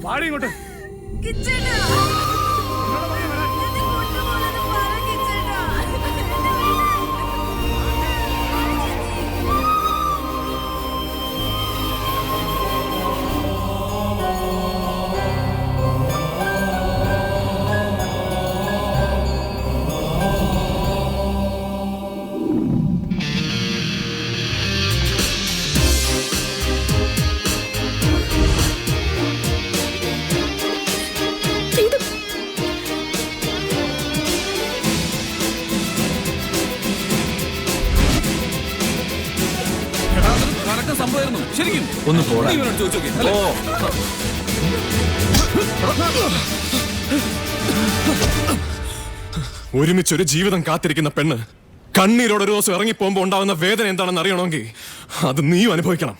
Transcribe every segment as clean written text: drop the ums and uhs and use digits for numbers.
വാടി ഇങ്ങോട്ട്. ശരിക്കും ഒന്ന് ഒരുമിച്ചൊരു ജീവിതം കാത്തിരിക്കുന്ന പെണ്ണ് കണ്ണീരോടെ ഒരു ദിവസം ഇറങ്ങിപ്പോകുമ്പോ ഉണ്ടാകുന്ന വേദന എന്താണെന്ന് അറിയണമെങ്കിൽ അത് നീയും അനുഭവിക്കണം.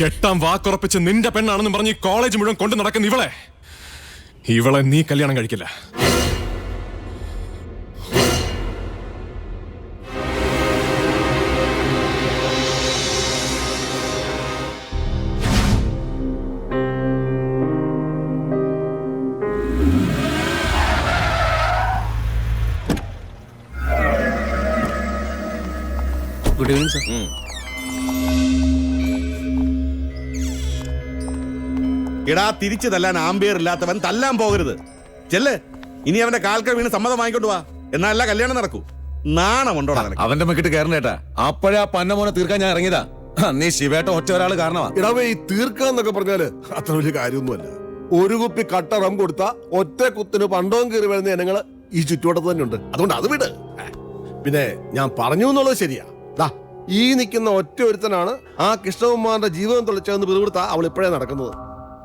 കെട്ടാൻ വാക്കുറപ്പിച്ച് നിന്റെ പെണ്ണാണെന്ന് പറഞ്ഞ് കോളേജ് മുഴുവൻ കൊണ്ടു നടക്കുന്ന ഇവളെ നീ കല്യാണം കഴിക്കില്ല. Good evening sir. എടാ, തിരിച്ചു തല്ലാൻ ആംബിയർ ഇല്ലാത്തവൻ തല്ലാൻ പോകരുത്. ചെല്ല്, ഇനി അവന്റെ കാൽക്ക വീണ് സമ്മതം വാങ്ങിക്കൊണ്ട് വാ. എന്നല്ല കല്യാണം നടക്കൂ. നാണമുണ്ടോ അവന്റെ മെക്കിട്ട് കയറണേട്ടാ? അപ്പോഴാ പന്നമോനെ തീർക്കാൻ ഞാൻ ഇറങ്ങിയതാ. നീ ശിവേട്ട ഒറ്റ ഒരാള് കാരണമാ. ഇടവേ ഈ തീർക്കാന്നൊക്കെ പറഞ്ഞാല് അത്ര വലിയ കാര്യമൊന്നുമല്ല. ഒരു കുപ്പി കട്ട റം കൊടുത്ത ഒറ്റ കുത്തിന് പണ്ടവും കയറി വരുന്ന ജനങ്ങള് ഈ ചുറ്റുവട്ടത്ത് തന്നെ ഉണ്ട്. അതുകൊണ്ട് അത് വിട്. പിന്നെ ഞാൻ പറഞ്ഞു എന്നുള്ളത് ശരിയാ. ഈ നിൽക്കുന്ന ഒറ്റ ഒരുത്തനാണ് ആ കൃഷ്ണകുമാറിന്റെ ജീവിതം തുളച്ചതെന്ന് പിടികൊടുത്താ അവൾ ഇപ്പോഴേ നടക്കുന്നത്.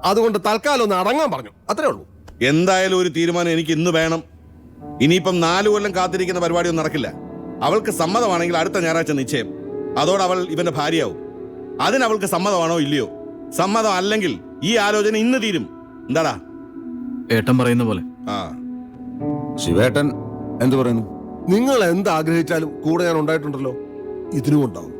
അതുകൊണ്ട് തൽക്കാലം ഒന്ന് അടങ്ങാൻ പറഞ്ഞു, അത്രേ ഉള്ളൂ. എന്തായാലും ഒരു തീരുമാനം എനിക്ക് ഇന്ന് വേണം. ഇനിയിപ്പം 4 കൊല്ലം കാത്തിരിക്കുന്ന പരിപാടിയൊന്നും നടക്കില്ല. അവൾക്ക് സമ്മതമാണെങ്കിൽ അടുത്ത ഞായറാഴ്ച നിശ്ചയം. അതോടെ അവൾ ഇവന്റെ ഭാര്യയാവും. അതിനവൾക്ക് സമ്മതമാണോ ഇല്ലയോ? സമ്മതം അല്ലെങ്കിൽ ഈ ആലോചന ഇന്ന് തീരും. എന്താടാ ഏട്ടൻ പറയുന്ന പോലെ. ശിവേട്ടൻ എന്ത് പറയുന്നു? നിങ്ങൾ എന്താഗ്രഹിച്ചാലും കൂടെ ഞാൻ ഉണ്ടായിട്ടുണ്ടല്ലോ. ഇതിനും ഉണ്ടാവും.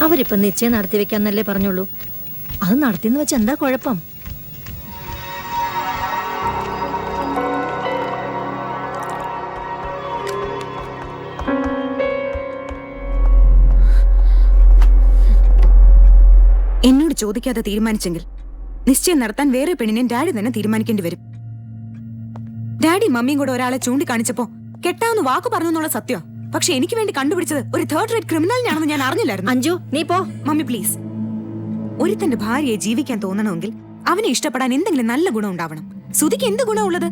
അവരിപ്പൊ നിശ്ചയം നടത്തി വെക്കാന്നല്ലേ പറഞ്ഞുള്ളൂ. അത് നടത്തിന്ന് വെച്ച് എന്താ കുഴപ്പം? എന്നോട് ചോദിക്കാതെ തീരുമാനിച്ചെങ്കിൽ നിശ്ചയം നടത്താൻ വേറെ പെണ്ണിനെ ഡാഡി തന്നെ തീരുമാനിക്കേണ്ടി വരും. ഡാഡി മമ്മിയും കൂടെ ഒരാളെ ചൂണ്ടിക്കാണിച്ചപ്പോ കെട്ടാവുന്ന വാക്ക് പറഞ്ഞു എന്നുള്ള സത്യം. പക്ഷെ എനിക്ക് വേണ്ടി കണ്ടുപിടിച്ചത് ഒരു 3rd റേറ്റ് ക്രിമിനലിനാണെന്ന് ഞാൻ അറിഞ്ഞില്ലായിരുന്നു. അഞ്ജു, നീ പോ. Mummy please. ഒരുത്തന്റെ ഭാര്യയെ ജീവിക്കാൻ തോന്നണമെങ്കിൽ അവനെ ഇഷ്ടപ്പെടാൻ എന്തെങ്കിലും നല്ല ഗുണം ഉണ്ടാവണം. സുധിക്ക് എന്ത് ഗുണമുള്ളത്?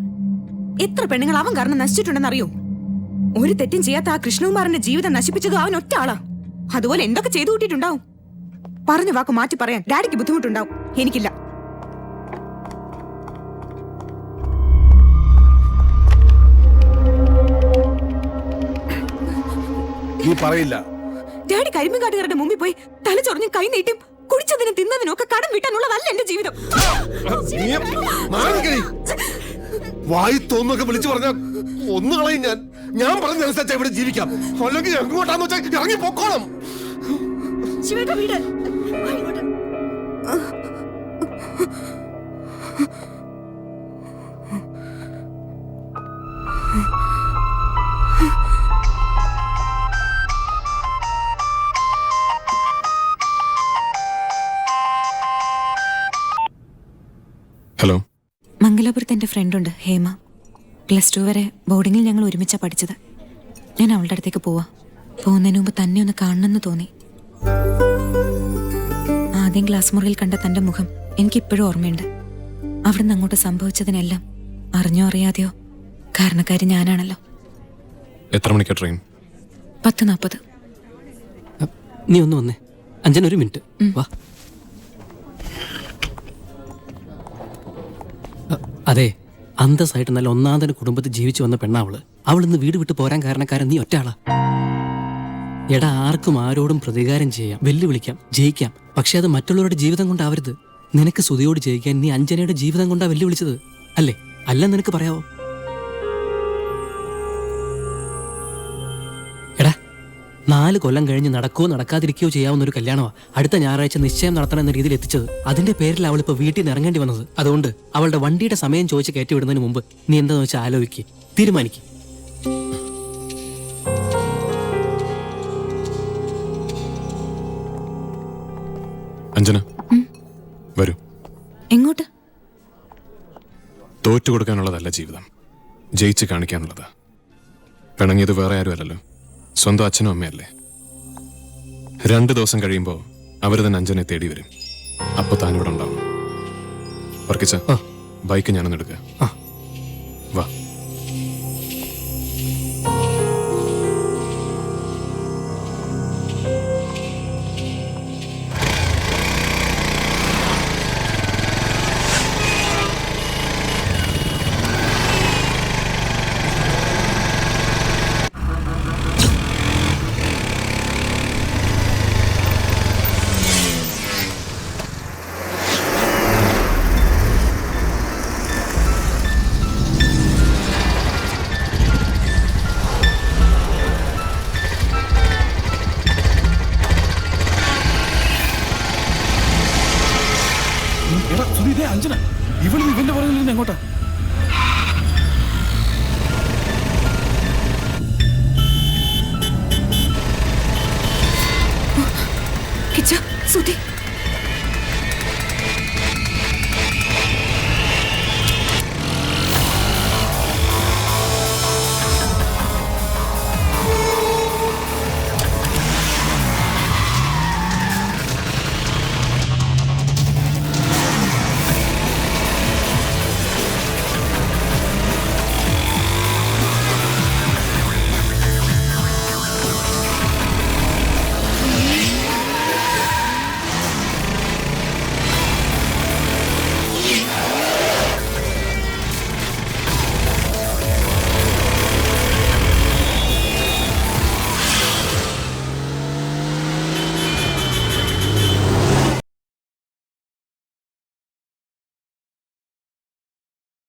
എത്ര പെണ്ണുങ്ങൾ അവൻ കാരണം നശിച്ചിട്ടുണ്ടെന്ന് അറിയോ? ഒരു തെറ്റും ചെയ്യാത്ത ആ കൃഷ്ണകുമാറിന്റെ ജീവിതം നശിപ്പിച്ചത് അവൻ ഒറ്റ ആളാ. അതുപോലെ എന്തൊക്കെ ചെയ്തു കൂട്ടിയിട്ടുണ്ടാവും. പറഞ്ഞ വാക്ക് മാറ്റി പറയാൻ ഡാഡിക്ക് ബുദ്ധിമുട്ടുണ്ടാവും, എനിക്കില്ല. നീ പറയില്ല. ഡാഡി കരിമ്പുകാട്ടുകാരുടെ മുമ്പിൽ പോയി തല ചൊറിഞ്ഞും കൈ നീട്ടും കുടിച്ചതിനും തിന്നതിനും ഒക്കെ കടം വീട്ടാനുള്ളതല്ല എന്റെ ജീവിതം. വായി തോന്നൊക്കെ വിളിച്ചു പറഞ്ഞ ഒന്നുകളയും ഞാൻ പറഞ്ഞനുസരിച്ച ഇവിടെ ജീവിക്കാം. അല്ലെങ്കിൽ എങ്ങോട്ടാന്ന് വെച്ചാൽ ഇറങ്ങി പൊക്കോണം. ഹലോ. മംഗലാപുരത്ത് എന്റെ ഫ്രണ്ടുണ്ട് ഹേമ. +2 വരെ ബോർഡിങ്ങിൽ ഞങ്ങൾ ഒരുമിച്ചാ പഠിച്ചത്. ഞാൻ അവളുടെ അടുത്തേക്ക് പോവാ. പോകുന്നതിന് മുമ്പ് തന്നെ ഒന്ന് കാണണമെന്ന് തോന്നി. ആദ്യം ക്ലാസ് മുറിയിൽ കണ്ട തന്റെ മുഖം എനിക്കിപ്പോഴും ഓർമ്മയുണ്ട്. അവിടുന്ന് അങ്ങോട്ട് സംഭവിച്ചതിനെല്ലാം അറിഞ്ഞോ അറിയാതെയോ കാരണക്കാരി ഞാനാണല്ലോ. എത്ര മണിക്കാ ട്രെയിൻ? 10:40. നീ ഒന്ന് വന്നേ. അഞ്ജന, ഒരു മിനിറ്റ് വാ. അതെ, അന്തസ്സായിട്ട് നല്ല ഒന്നാന്തര കുടുംബത്തിൽ ജീവിച്ചു വന്ന പെണ്ണാവള്. അവളിന്ന് വീട് വിട്ട് പോരാൻ കാരണക്കാരൻ നീ ഒറ്റയാളാ. എടാ, ആർക്കും ആരോടും പ്രതികാരം ചെയ്യാം, വെല്ലുവിളിക്കാം, ജയിക്കാം. പക്ഷെ അത് മറ്റുള്ളവരുടെ ജീവിതം കൊണ്ടാവരുത്. നിനക്ക് സുധിയോട് ജയിക്കാൻ നീ അഞ്ജനയുടെ ജീവിതം കൊണ്ടാ വെല്ലുവിളിച്ചത്. അല്ലേ? അല്ലെന്ന് നിനക്ക് പറയാവോ? എടാ, 4 കൊല്ലം കഴിഞ്ഞ് നടക്കുകയോ നടക്കാതിരിക്കുകയോ ചെയ്യാവുന്ന ഒരു കല്യാണമാണ് അടുത്ത ഞായറാഴ്ച നിശ്ചയം നടത്തണം എന്ന രീതിയിൽ എത്തിച്ചത്. അതിന്റെ പേരിൽ അവൾ ഇപ്പൊ വീട്ടിൽ നിന്ന് ഇറങ്ങേണ്ടി വന്നത്. അതുകൊണ്ട് അവളുടെ വണ്ടിയുടെ സമയം ചോദിച്ച് കയറ്റി വിടുന്നതിന് മുമ്പ് നീ എന്താന്ന് വെച്ചാൽ ആലോചിക്ക്, തീരുമാനിക്ക്. അഞ്ജന, വരൂ. എങ്ങോട്ട്? തോറ്റു കൊടുക്കാനുള്ളതല്ല ജീവിതം, ജയിച്ച് കാണിക്കാനുള്ളത്. പിണങ്ങിയത് വേറെ ആരും അല്ലല്ലോ, സ്വന്തം അച്ഛനും അമ്മയല്ലേ. 2 ദിവസം കഴിയുമ്പോൾ അവർ തന്നെ അഞ്ജനെ തേടി വരും. അപ്പൊ താനിവിടെ ഉണ്ടാവും. വർക്കിച്ച, ബൈക്ക് ഞാനൊന്ന് എടുക്കുക. വാ. അഞ്ജന, ഇവന്റെ പറയുന്നത് എങ്ങോട്ടാ? കിച്ച, സുധി